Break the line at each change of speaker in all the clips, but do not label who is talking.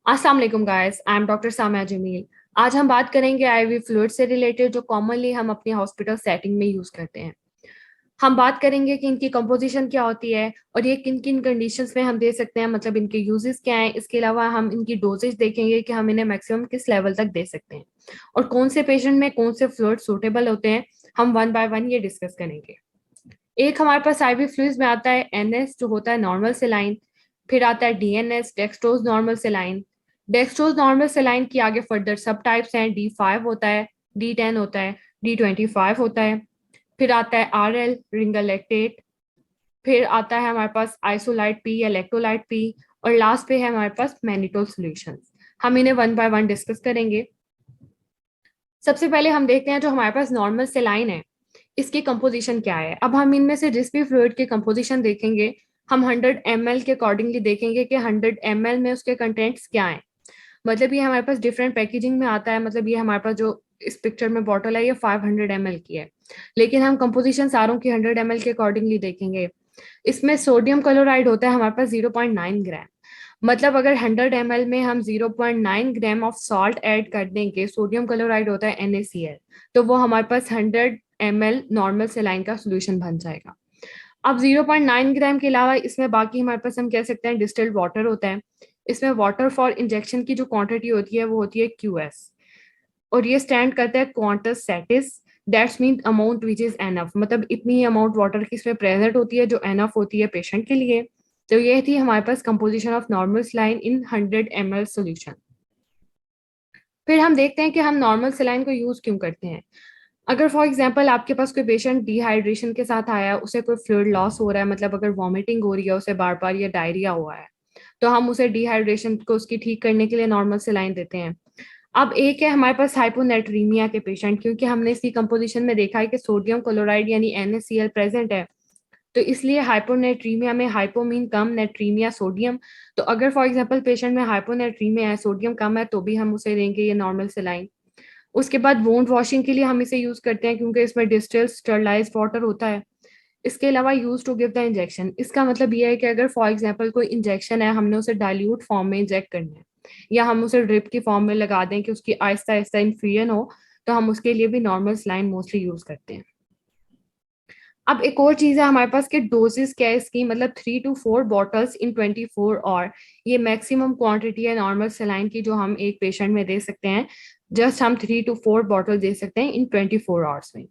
अस्सलाम वालेकुम guys, I am doctor Samia Jameel. आज हम बात करेंगे आईवी फ्लूइड से रिलेटेड जो कॉमनली हम अपनी हॉस्पिटल सेटिंग में यूज करते हैं। हम बात करेंगे कि इनकी कंपोजिशन क्या होती है और ये किन किन कंडीशंस में हम दे सकते हैं, मतलब इनके यूजेस क्या हैं। इसके अलावा हम इनकी डोजेज देखेंगे कि हम इन्हें मैक्सिमम किस लेवल तक दे सकते हैं और कौन से पेशेंट में कौन से फ्लूइड सूटेबल होते हैं। हम वन बाय वन ये डिस्कस करेंगे। एक हमारे पास आईवी फ्लूइड्स में आता है एनएस जो होता है नॉर्मल सेलाइन। फिर आता है DNS dextrose normal saline. Dextrose normal saline की आगे फर्दर सब टाइप्स हैं। D5 होता है, D10 होता है, D25 होता है। फिर आता है RL रिंगल लैक्टेट। फिर आता है हमारे पास आइसोलाइट पी या इलेक्ट्रोलाइट पी। और लास्ट पे है हमारे पास मैनिटोल सॉल्यूशन। हम इन्हें वन बाय वन डिस्कस करेंगे। सबसे पहले हम देखते हैं जो हमारे पास नॉर्मल सेलाइन है इसकी कंपोजिशन क्या है। अब हम इनमें से जिस भी फ्लूइड की कंपोजिशन देखेंगे हम 100 ml के अकॉर्डिंगली देखेंगे कि 100 ml में उसके कंटेंट्स क्या हैं। मतलब ये हमारे पास डिफरेंट पैकेजिंग में आता है। मतलब ये हमारे पास जो इस पिक्चर में बॉटल है ये 500 ml की है, लेकिन हम कंपोजिशन सारों की 100 ml के अकॉर्डिंगली देखेंगे। इसमें सोडियम क्लोराइड होता है हमारे पास 0.9 ग्राम। मतलब अगर 100 ml में हम 0.9 ग्राम ऑफ सॉल्ट ऐड कर देंगे, सोडियम क्लोराइड होता है NaCl, तो वो हमारे पास 100 ml नॉर्मल सेलाइन का सोल्यूशन बन जाएगा। अब 0.9 ग्राम के अलावा इसमें बाकी हमारे पास हम कह सकते हैं डिस्टिल्ड वाटर होता है। इसमें वाटर फॉर इंजेक्शन की जो क्वांटिटी होती है वो होती है QS, और ये स्टैंड करता है quantum satis. That's mean amount which is enough, मतलब इतनी ही अमाउंट वाटर की इसमें प्रेजेंट होती है जो एनफ होती है पेशेंट के लिए। तो ये थी हमारे पास composition of normal saline in 100 ml solution. फिर हम देखते हैं कि हम नॉर्मल सलाइन को यूज क्यों करते हैं। अगर फॉर एग्जांपल आपके पास कोई पेशेंट डिहाइड्रेशन के साथ आया है, उसे कोई फ्लूइड लॉस हो रहा है, मतलब अगर वॉमिटिंग हो रही है उसे बार बार, या डायरिया हुआ है, तो हम उसे डिहाइड्रेशन को उसकी ठीक करने के लिए नॉर्मल सलाइन देते हैं। अब एक है हमारे पास हाइपोनेट्रीमिया के पेशेंट, क्योंकि हमने इसकी कंपोजिशन में देखा है कि सोडियम क्लोराइड यानी NaCl प्रेजेंट है, तो इसलिए हाइपोनेट्रीमिया में हाइपो मीन कम, नेट्रीमिया सोडियम। तो अगर फॉर एग्जांपल पेशेंट में हाइपोनेट्रीमिया है, सोडियम कम है, तो भी हम उसे देंगे ये नॉर्मल सेलाइन। उसके बाद वोंड वॉशिंग के लिए हम इसे यूज करते हैं क्योंकि इसमें डिस्टिल्ड स्टरलाइज्ड वाटर होता है। इसके अलावा use to give the injection, इसका मतलब ये है कि अगर फॉर एग्जांपल कोई इंजेक्शन है हमने उसे डाइल्यूट फॉर्म में इंजेक्ट करना है, या हम उसे ड्रिप की फॉर्म में लगा दें कि उसकी आहिस्ता आहिस्ता इन्फ्यूजन हो, तो हम उसके लिए भी नॉर्मल सलाइन मोस्टली यूज करते हैं। अब एक और चीज है हमारे पास कि डोजेस क्या है इसकी, मतलब 3 to 4 बॉटल्स इन 24 और ये मैक्सिमम क्वांटिटी है नॉर्मल सलाइन की जो हम एक पेशेंट में दे सकते हैं। जस्ट हम 3 to 4 बॉटल दे सकते हैं इन 24 आवर्स में।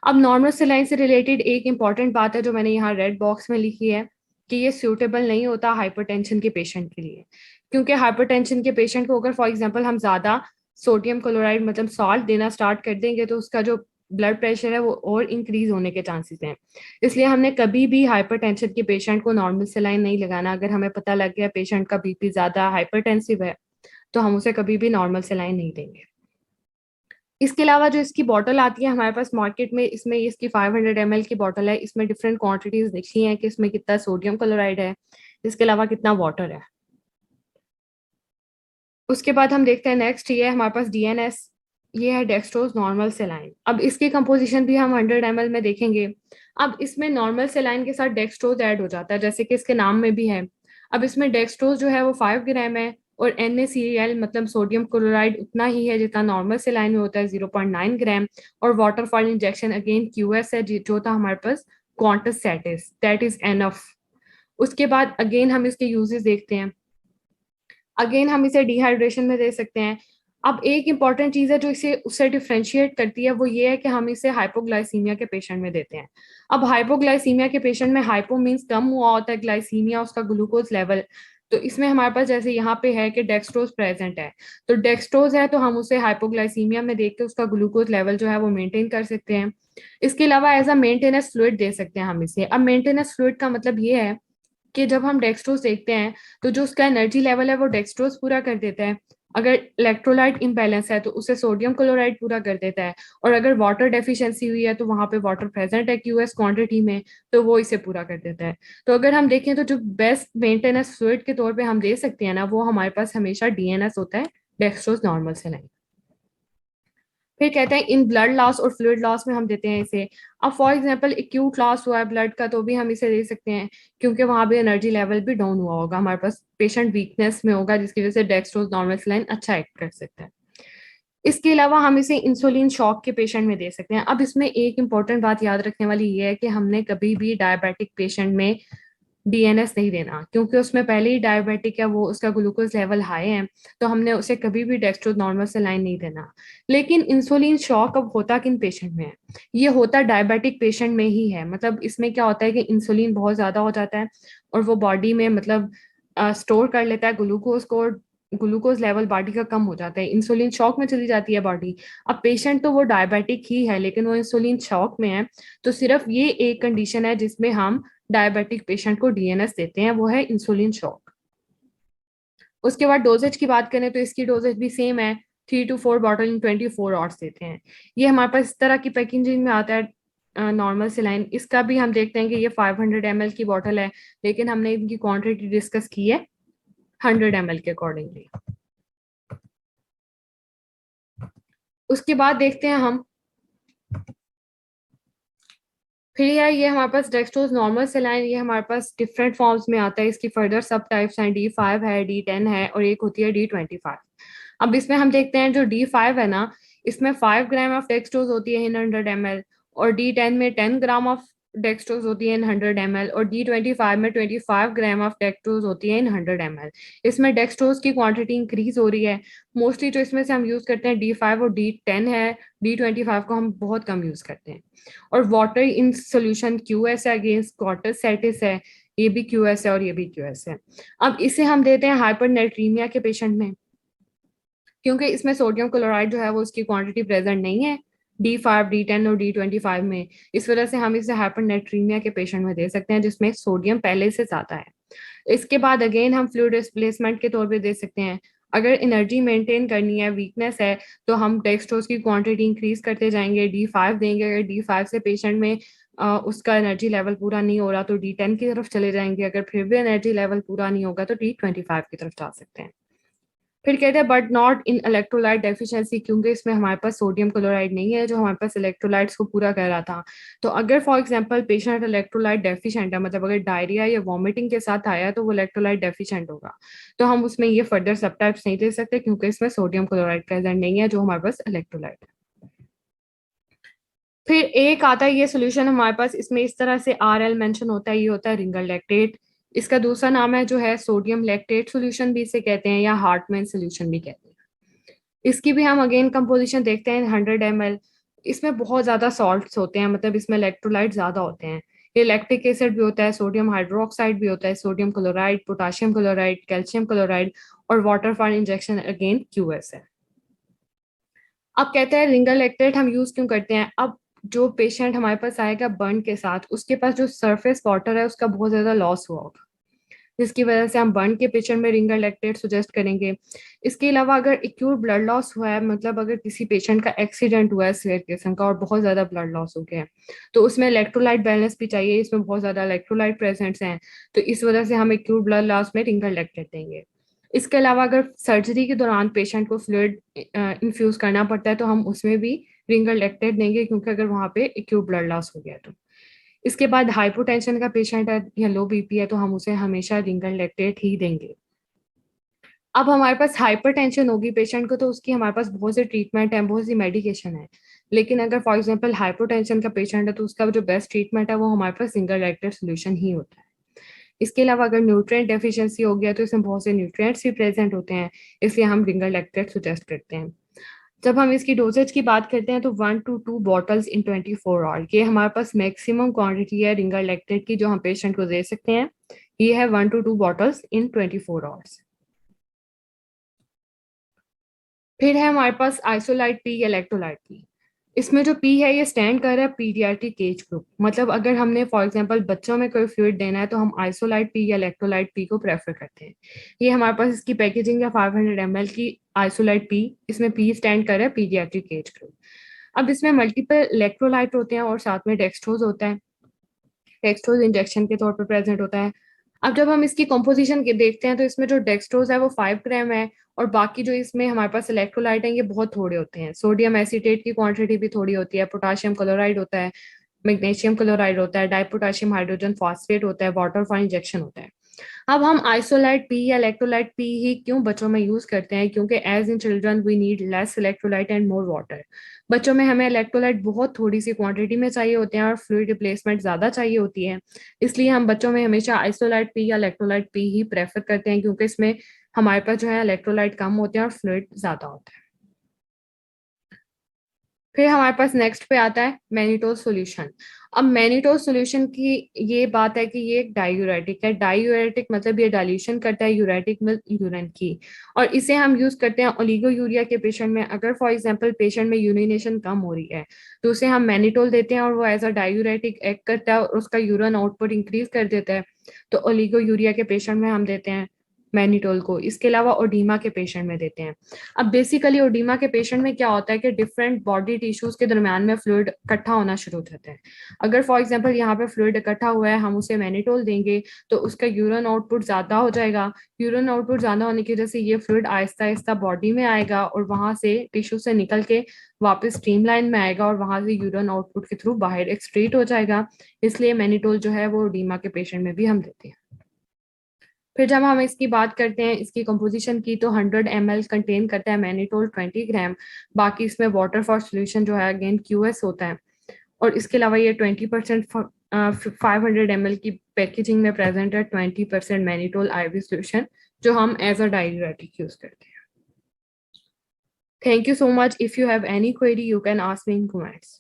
अब नॉर्मल सलाइन से रिलेटेड एक इंपॉर्टेंट बात है जो मैंने यहाँ रेड बॉक्स में लिखी है कि ये सूटेबल नहीं होता हाइपरटेंशन के पेशेंट के लिए। क्योंकि हाइपरटेंशन के पेशेंट को अगर फॉर एग्जाम्पल हम ज्यादा सोडियम क्लोराइड मतलब सॉल्ट देना स्टार्ट कर देंगे तो उसका जो ब्लड प्रेशर है वो और इंक्रीज होने के चांसेस हैं। इसलिए हमने कभी भी हाइपरटेंशन के पेशेंट को नॉर्मल सलाइन नहीं लगाना। अगर हमें पता लग गया पेशेंट का BP ज्यादा हाइपरटेंसिव है तो हम उसे कभी भी नॉर्मल सलाइन नहीं देंगे। इसके अलावा जो इसकी बॉटल आती है हमारे पास मार्केट में, इसमें इसकी 500 ml की बॉटल है। इसमें डिफरेंट क्वांटिटीज लिखी हैं कि इसमें कितना सोडियम क्लोराइड है, इसके अलावा कितना वाटर है। उसके बाद हम देखते हैं नेक्स्ट ये है हमारे पास DNS। ये है डेक्सट्रोज नॉर्मल सेलाइन। अब इसकी कंपोजिशन भी हम 100 ml में देखेंगे। अब इसमें नॉर्मल सेलाइन के साथ डेक्सट्रोज ऐड हो जाता है जैसे कि इसके नाम में भी है। अब इसमें डेक्सट्रोज जो है वो 5 ग्राम है, और NaCl मतलब सोडियम क्लोराइड उतना ही है जितना नॉर्मल सेलाइन में होता है 0.9 ग्राम। और water for injection again QS है जो था हमारे पास quantum satis, that is enough. उसके बाद अगेन हम इसके यूजेस देखते हैं। अगेन हम इसे डिहाइड्रेशन में दे सकते हैं। अब एक इंपॉर्टेंट चीज है जो इसे उससे डिफ्रेंशिएट करती है वो ये है कि हम इसे हाइपोग्लाइसीमिया के पेशेंट में देते हैं। अब हाइपोग्लाइसीमिया के पेशेंट में हाइपो मीन्स कम हुआ होता है, ग्लाइसीमिया उसका ग्लूकोज लेवल। तो इसमें हमारे पास जैसे यहाँ पे है कि डेक्सट्रोज प्रेजेंट है, तो डेक्सट्रोज है तो हम उसे हाइपोग्लाइसीमिया में देख के उसका ग्लूकोज लेवल जो है वो मेंटेन कर सकते हैं। इसके अलावा एज अ मेंटेनेंस फ्लूइड दे सकते हैं हम इसे। अब मेंटेनेंस फ्लूइड का मतलब ये है कि जब हम डेक्सट्रोज देखते हैं तो जो उसका एनर्जी लेवल है वो डेक्सट्रोज पूरा कर देता है। अगर इलेक्ट्रोलाइट इम्बैलेंस है तो उसे सोडियम क्लोराइड पूरा कर देता है। और अगर वाटर डेफिशिएंसी हुई है तो वहां पे वाटर प्रेजेंट है QS क्वांटिटी में, तो वो इसे पूरा कर देता है। तो अगर हम देखें तो जो बेस्ट मेंटेनेंस फ्लूइड के तौर पे हम दे सकते हैं ना, वो हमारे पास हमेशा DNS होता है, डेक्सट्रोज नॉर्मल से नहीं। फिर कहते हैं इन ब्लड लॉस और फ्लूइड लॉस में हम देते हैं इसे। अब फॉर एग्जांपल एक्यूट लॉस हुआ है ब्लड का तो भी हम इसे दे सकते हैं, क्योंकि वहां भी एनर्जी लेवल भी डाउन हुआ होगा, हमारे पास पेशेंट वीकनेस में होगा, जिसकी वजह से डेक्सट्रोज नॉर्मल सलाइन अच्छा एक्ट कर सकता है। इसके अलावा हम इसे इंसुलिन शॉक के पेशेंट में दे सकते हैं। अब इसमें एक इंपॉर्टेंट बात याद रखने वाली ये है कि हमने कभी भी डायबिटिक पेशेंट में डीएनएस नहीं देना, क्योंकि उसमें पहले ही डायबिटिक है, वो उसका ग्लूकोज लेवल हाई है, तो हमने उसे कभी भी डेक्सट्रोज नॉर्मल सलाइन नहीं देना। लेकिन इंसुलिन शॉक अब होता किन पेशेंट में है? ये होता डायबिटिक पेशेंट में ही है। मतलब इसमें क्या होता है कि इंसुलिन बहुत ज्यादा हो जाता है और वो बॉडी में मतलब स्टोर कर लेता है ग्लूकोज को, ग्लूकोज लेवल बॉडी का कम हो जाता है, इंसुलिन शॉक में चली जाती है बॉडी। अब पेशेंट तो वो डायबिटिक ही है लेकिन वो इंसुलिन शॉक में है, तो सिर्फ ये एक कंडीशन है जिसमें हम डायबिटिक पेशेंट को डीएनएस देते हैं, वो है इंसुलिन शॉक। उसके बाद डोजेज की बात करें तो इसकी डोजेज भी सेम है, 3 to 4 बॉटल इन 24 आवर्स देते हैं। ये हमारे पास इस तरह की पैकेजिंग में आता है नॉर्मल सिलाइन। इसका भी हम देखते हैं कि ये 500 ml की बॉटल है, लेकिन हमने इनकी क्वांटिटी डिस्कस की है 100 ml के अकॉर्डिंगली। उसके बाद देखते हैं हम, फिर यार ये हमारे पास डेक्सट्रोज नॉर्मल सेलाइन, ये हमारे पास डिफरेंट फॉर्म्स में आता है। इसकी फर्दर सब टाइप्स हैं, D5 है, D10 है और एक होती है D25। अब इसमें हम देखते हैं जो D5 है ना, इसमें 5 ग्राम ऑफ डेक्सट्रोज होती है इन 100 ml, और D10 में 10 ग्राम ऑफ डेक्सट्रोज होती है इन 100 ml, और D25 में 25 ग्राम ऑफ डेक्सट्रोज होती है इन 100 ml। इसमें डेक्सट्रोज की क्वांटिटी इंक्रीज हो रही है। मोस्टली जो इसमें से हम यूज करते हैं D5 और D10 है, D25 को हम बहुत कम यूज करते हैं। और वाटर इन सोल्यूशन QS है अगेंस्ट वाटर सेटिस है, ये भी QS है और ये भी QS है। अब इसे हम देते हैं हाइपरनेट्रीमिया के पेशेंट में, क्योंकि इसमें सोडियम क्लोराइड जो है वो उसकी क्वांटिटी प्रेजेंट नहीं है D5, D10 और D25 में। इस वजह से हम इसे हाइपरनेट्रीमिया के पेशेंट में दे सकते हैं जिसमें सोडियम पहले से ज्यादा है। इसके बाद अगेन हम फ्लूइड रिप्लेसमेंट के तौर पे दे सकते हैं। अगर एनर्जी मेंटेन करनी है, वीकनेस है, तो हम डेक्सट्रोज की क्वांटिटी इंक्रीज करते जाएंगे, D5 देंगे। अगर D5 से पेशेंट में उसका एनर्जी लेवल पूरा नहीं हो रहा तो D10 की तरफ चले जाएंगे। अगर फिर भी एनर्जी लेवल पूरा नहीं होगा तो D25 की तरफ जा सकते हैं। फिर कहते हैं but not in electrolyte deficiency, क्योंकि इसमें हमारे पास सोडियम क्लोराइड नहीं है जो हमारे पास इलेक्ट्रोलाइट्स को पूरा कर रहा था। तो अगर for example patient electrolyte deficient है, मतलब अगर डायरिया या वॉमिटिंग के साथ आया तो वो इलेक्ट्रोलाइट डेफिशिएंट होगा, तो हम उसमें ये फर्दर सब टाइप्स नहीं दे सकते, क्योंकि इसमें सोडियम क्लोराइड प्रेजेंट नहीं है जो हमारे पास इलेक्ट्रोलाइट है। फिर एक आता है ये सोल्यूशन हमारे पास, इसमें इस तरह से RL मेंशन होता है, ये होता है रिंगर लैक्टेट। इसका दूसरा नाम है जो है सोडियम लैक्टेट सोल्यूशन भी इसे कहते हैं, या हार्टमैन सोल्यूशन भी कहते हैं। इसकी भी हम अगेन कंपोजिशन देखते हैं 100 ml। इसमें बहुत ज्यादा सॉल्ट्स होते हैं, मतलब इसमें इलेक्ट्रोलाइट ज्यादा होते हैं। ये लैक्टिक एसिड भी होता है, सोडियम हाइड्रोक्साइड भी होता है, sodium chloride, potassium chloride, calcium chloride, और water for injection again QS है। अब कहते हैं रिंगर लैक्टेट हम यूज क्यों करते हैं? अब जो पेशेंट हमारे पास आएगा बर्न के साथ, उसके पास जो सरफेस वाटर है उसका बहुत ज्यादा लॉस हुआ होगा, जिसकी वजह से हम बर्न के पेशेंट में रिंगर लैक्टेट सुजेस्ट करेंगे। इसके अलावा अगर एक्यूट ब्लड लॉस हुआ है, मतलब अगर किसी पेशेंट का एक्सीडेंट हुआ है सीवियर किस्म का और बहुत ज्यादा ब्लड लॉस हो गया है, तो उसमें इलेक्ट्रोलाइट बैलेंस भी चाहिए, इसमें बहुत ज्यादा इलेक्ट्रोलाइट प्रेजेंट्स हैं, तो इस वजह से हम एक्यूट ब्लड लॉस में रिंगर लैक्टेट देंगे। इसके अलावा अगर सर्जरी के दौरान पेशेंट को फ्लूइड इन्फ्यूज करना पड़ता है तो हम उसमें भी रिंगर लैक्टेट देंगे, क्योंकि अगर वहां पे एक्यूट ब्लड लॉस हो गया तो। इसके बाद हाइपोटेंशन का पेशेंट है या लो बीपी है तो हम उसे हमेशा रिंगर लैक्टेट ही देंगे। अब हमारे पास हाइपरटेंशन होगी पेशेंट को तो उसकी हमारे पास बहुत से ट्रीटमेंट है, बहुत सी मेडिकेशन है। लेकिन अगर फॉर एग्जांपल हाइपोटेंशन का पेशेंट है तो उसका जो बेस्ट ट्रीटमेंट है वो हमारे पास रिंगर लैक्टेट सोल्यूशन ही होता है। इसके अलावा अगर न्यूट्रिएंट डेफिशिएंसी हो गया तो इसमें बहुत से न्यूट्रिएंट्स भी प्रेजेंट होते हैं, इसलिए हम रिंगर लैक्टेट सजेस्ट करते हैं। जब हम इसकी डोजेज की बात करते हैं तो 1 to 2 बॉटल्स इन 24 आवर, ये हमारे पास मैक्सिमम क्वांटिटी है रिंगर लैक्टेट की जो हम पेशेंट को दे सकते हैं। ये है 1 to 2 बॉटल्स इन 24 आवर्स। फिर है हमारे पास आइसोलाइट पी या इलेक्ट्रोलाइट पी। इसमें जो पी है ये स्टैंड कर रहा है पीडियाट्रिक एज ग्रुप, मतलब अगर हमने फॉर एग्जांपल बच्चों में कोई फ्लूइड देना है तो हम आइसोलाइट पी या इलेक्ट्रोलाइट पी को प्रेफर करते हैं। ये हमारे पास इसकी पैकेजिंग है 500 ml की आइसोलाइट पी, इसमें पी स्टैंड कर रहा है पीडियाट्रिक एज ग्रुप। अब इसमें मल्टीपल इलेक्ट्रोलाइट होते हैं और साथ में डेक्सट्रोज होता है, डेक्सट्रोज इंजेक्शन के तौर पर प्रेजेंट होता है। अब जब हम इसकी कॉम्पोजिशन देखते हैं तो इसमें जो डेक्सट्रोज है वो 5 ग्राम है, और बाकी जो इसमें हमारे पास इलेक्ट्रोलाइट है ये बहुत थोड़े होते हैं। सोडियम एसीटेट की क्वांटिटी भी थोड़ी होती है, पोटाशियम क्लोराइड होता है, मैग्नीशियम क्लोराइड होता है, डाइपोटाशियम हाइड्रोजन फॉस्फेट होता है, वाटर फॉर इंजेक्शन होता है। अब हम आइसोलाइट पी या इलेक्ट्रोलाइट पी ही क्यों बच्चों में यूज करते हैं? क्योंकि as in children we need less electrolyte and more water. बच्चों में हमें इलेक्ट्रोलाइट बहुत थोड़ी सी क्वांटिटी में चाहिए होते हैं और फ्लूइड रिप्लेसमेंट ज्यादा चाहिए होती है। इसलिए हम बच्चों में हमेशा आइसोलाइट पी या इलेक्ट्रोलाइट पी ही प्रेफर करते हैं, क्योंकि इसमें हमारे पास जो है इलेक्ट्रोलाइट कम होते हैं और फ्लूइड ज्यादा होता है। फिर हमारे पास नेक्स्ट पे आता है मैनिटोज सॉल्यूशन। अब मैनिटोज सॉल्यूशन की ये बात है कि ये एक डायूरेटिक है। डायूरेटिक मतलब ये डाइल्यूशन करता है यूरेटिक मिल्क यूरिन की, और इसे हम यूज करते हैं ओलिगोयूरिया के पेशेंट में। अगर फॉर एग्जांपल पेशेंट में यूरिनेशन कम हो रही है तो उसे हम मैनिटोल देते हैं और वो एज अ डायूरेटिक एक्ट करता है और उसका यूरिन आउटपुट इंक्रीज कर देता है। तो ओलिगोयूरिया के पेशेंट में हम देते हैं मैनिटोल को। इसके अलावा ओडीमा के पेशेंट में देते हैं। अब बेसिकली ओडीमा के पेशेंट में क्या होता है कि डिफरेंट बॉडी टिश्यूज के दरमियान में फ्लूइड इकट्ठा होना शुरू हो जाता है। अगर फॉर एग्जांपल यहाँ पे फ्लूइड इकट्ठा हुआ है, हम उसे मैनिटोल देंगे तो उसका यूरिन आउटपुट ज्यादा हो जाएगा। यूरिन आउटपुट ज्यादा होने की वजह से ये फ्लूइड आहिस्ता आहिस्ता बॉडी में आएगा और वहां से टिश्यू से निकल के वापस स्ट्रीम लाइन में आएगा और वहां से यूरिन आउटपुट के थ्रू बाहर एक्सक्रीट हो जाएगा। इसलिए मैनिटोल जो है वो ओडीमा के पेशेंट में भी हम देते हैं। फिर जब हम इसकी बात करते हैं इसकी कंपोजिशन की, तो 100 ml कंटेन करता है मैनिटोल 20 ग्राम। बाकी इसमें वाटर फॉर सोल्यूशन जो है अगेन QS होता है, और इसके अलावा ये 20% 500 ml की पैकेजिंग में प्रेजेंट है 20% मैनिटोल IV सोल्यूशन, जो हम एज अ डाययूरेटिक यूज करते हैं। Thank you so much. If you have any query you can ask me in comments.